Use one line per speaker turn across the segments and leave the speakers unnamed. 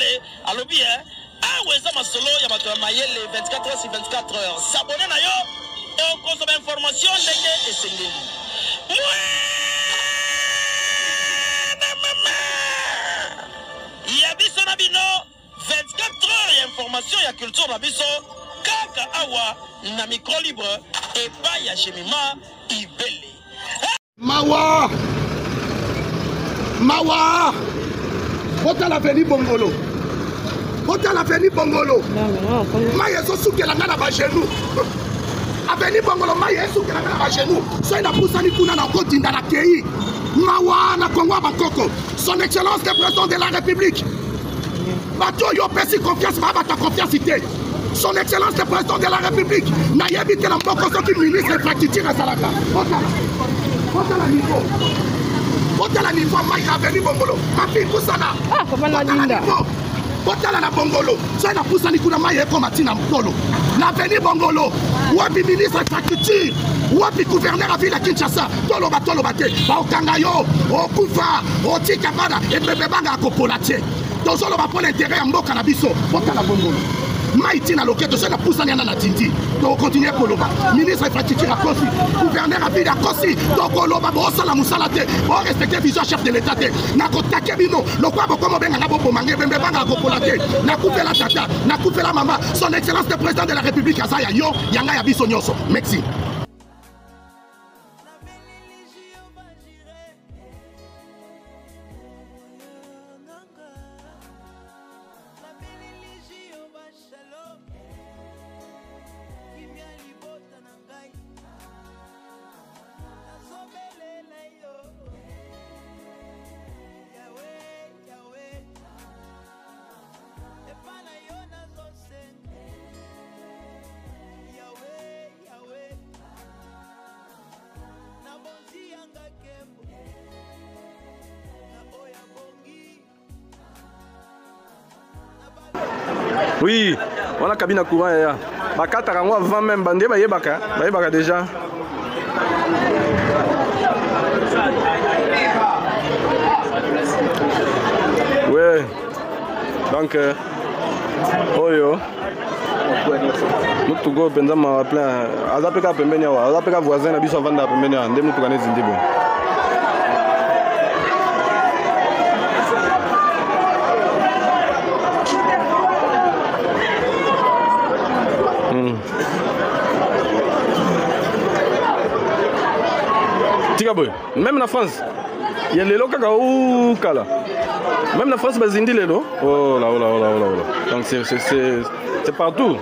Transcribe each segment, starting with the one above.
Mayele alobi aweza masolo ya bato ya Mayele 24 heures sur 24 heures. S'abonner na yo et consommer information ndenge esengeli. Ya biso na bino 24 heures ya information ya culture na biso kaka awa na micro libre et pas ya Jemima Ibele.
Mawa Bota la veni Bongolo. Bota la veni Bongolo. Maye so souke la ngana ba genou. Aveni Bongolo maye souke la ngana ba genou. So ina poussa ni kuna na kotinda na kei. Mawa na Congo Bakoko. Son excellence le président de la République. Bato yo pesi confiance ma ba ta confiance ité. Son excellence le président de la République. Na yebite na mboko soki ministre infrastructure à Salaka. Bota la niveau. Bota la niveau Mike Aveni Bongolo. Kapi kusana.
Ah, papa la linda.
Bota la Bongolo. So na poussa ni kuna maye ko matina mpolo. Na Aveni Bongolo. Wapi ministre infrastructure. Wapi gouverneur à ville à Kinshasa. Tolo bate. Ba okanga yo. Okufa. Otika bana. Et bebe banga akopolatie. Tozolo ba pour l'intérêt ya mboka na biso. Bota la Bongolo. Maïti na loketo so na poussa ni na tindi. Donc continuer koloba. Ministre infrastructure à Kosi. Gouverneur à ville à Kosi. Donc koloba bo sala musala te. Bo respecter vision chef de l'état te. Na ko takebino. Lo kwa bo komo benga na bo bomangé bembe banga akopolate. Na couper la tata. Na couper la maman. Son excellence le président de la République Azaya yo. Yanga ya biso nyoso. Merci.
Oui, on a cabine à courant. Bakata avant même bandé, bayebaka déjà. Ouais. Donc oyo. Mutu go penza ma plein. Azapeka pembeni wa. Azapeka voisin na biso vanda pembeni wa. Ndemu tukane zindibo. Même en France, il y a les locaux ou kala. Même en France, il y a les locaux. Oh là. Donc c'est partout.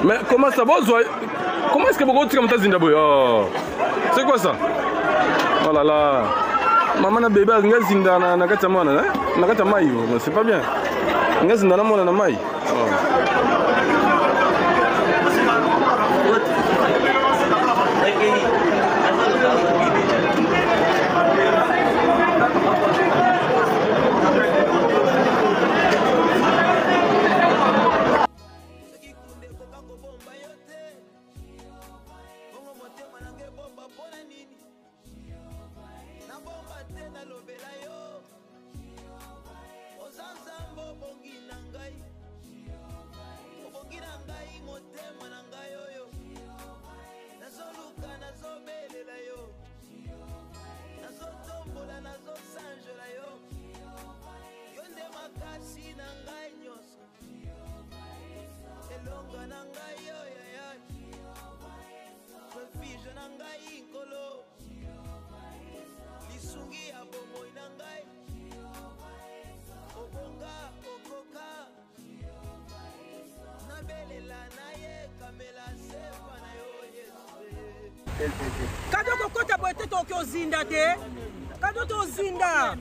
Mais comment ça va? Comment est-ce que vous avez dit Zimbabwe? C'est quoi ça? Oh là là. Maman a bébé, elle a zinda na katamana, na katamayo. C'est pas bien. Elle a zinda na mona na mai.
Kado kokota boete toki ozinda te. Kado to zinda.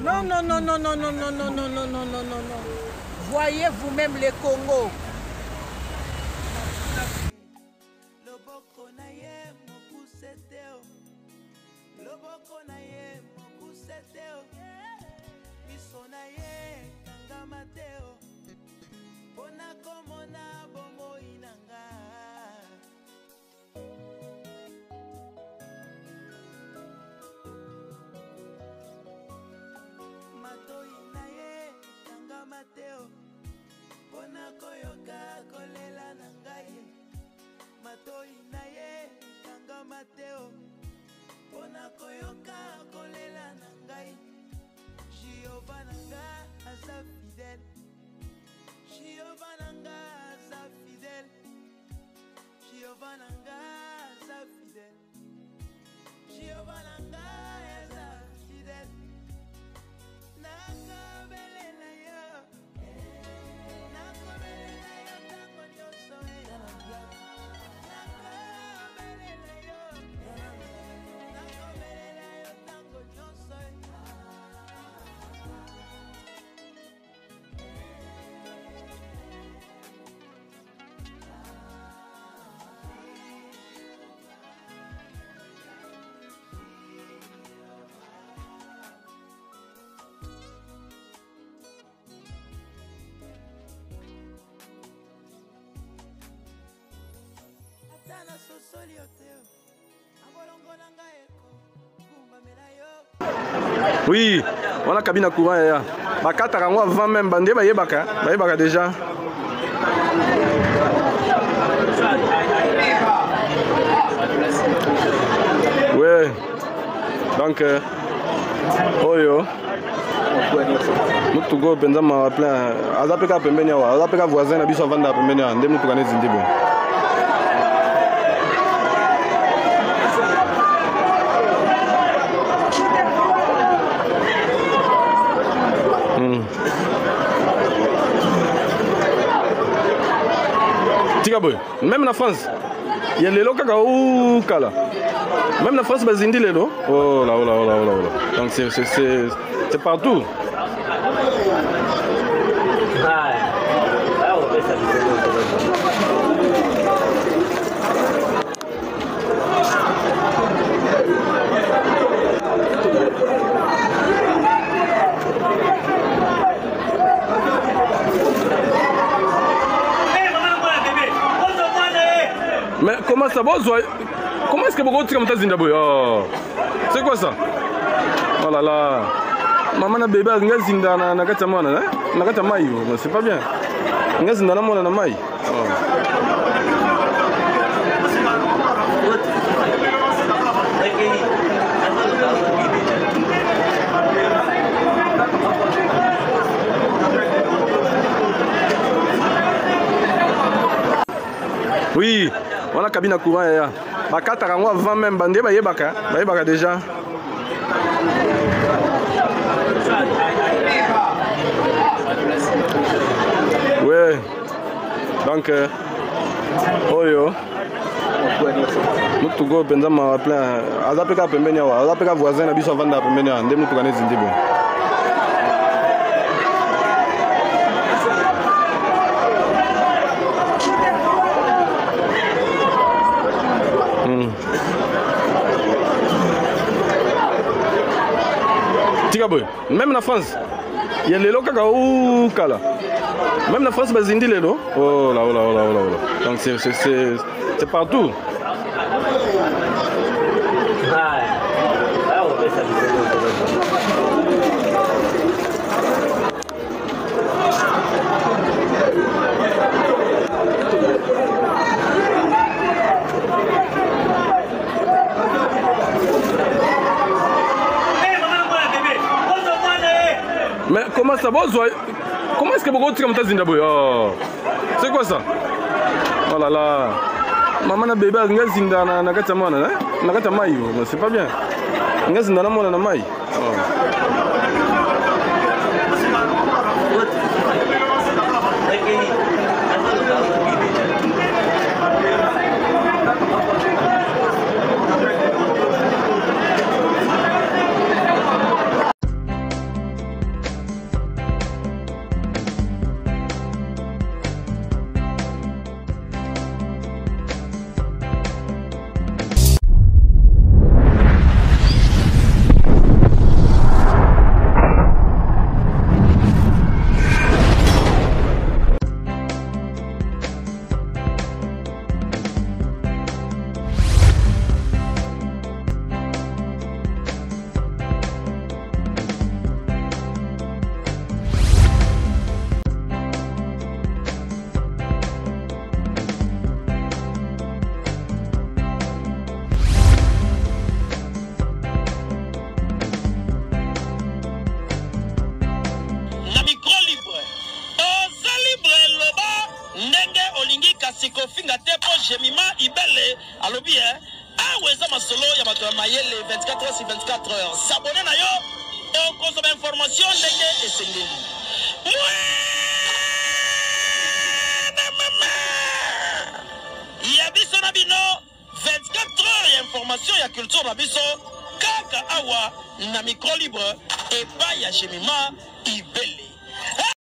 Non. Voyez vous-même le Congo.
Oui, on a cabine à courant. Bakata rango avant même bandé bayebaka déjà. Ouais. Donc oyo mutu go penza ma plein azapeka pembeni wa azapeka voisin na biso vanda pembeni ande mutu kanezi ndibo. Même en France, il y a les locaux ou kala. Même en France, bah zindi les lots. Oh là, oh là, oh là, oh là, oh là. Donc c'est partout. Mais comment ça va? Comment est-ce que vous avez dit Zimbabwe? C'est quoi ça? Oh là là. Maman a bébé a zinda na katamana, na katamayo. C'est pas bien. Nga zinda na mona na mai. Oui, on a cabine à courant. Bakata rango avant même bandé bayebaka déjà. Ouais. Donc oyo mutu go penza ma plein azapeka pembeni wa azapeka voisin na biso vanda pembeni ande mutu kanezi ndibo. Même en France, il y a les locaux ou kala. Même en France, bah zindi les lots. Oh là, oh là, oh là, oh là, oh là. Donc c'est partout. Mais comment ça va? Comment est-ce que vous avez dit Zimbabwe? C'est quoi ça? Oh là là. Maman a bébé a zinda na katamana, na katamayo. C'est pas bien. Nga zinda na mona na mai.
masolo ya bato ya mayele 24 heures sur 24 heures. S'abonner na yo et consommer information ndenge esengeli. Ya biso na bino 24 heures ya information ya culture na biso kaka awa na micro libre et pas ya Jemima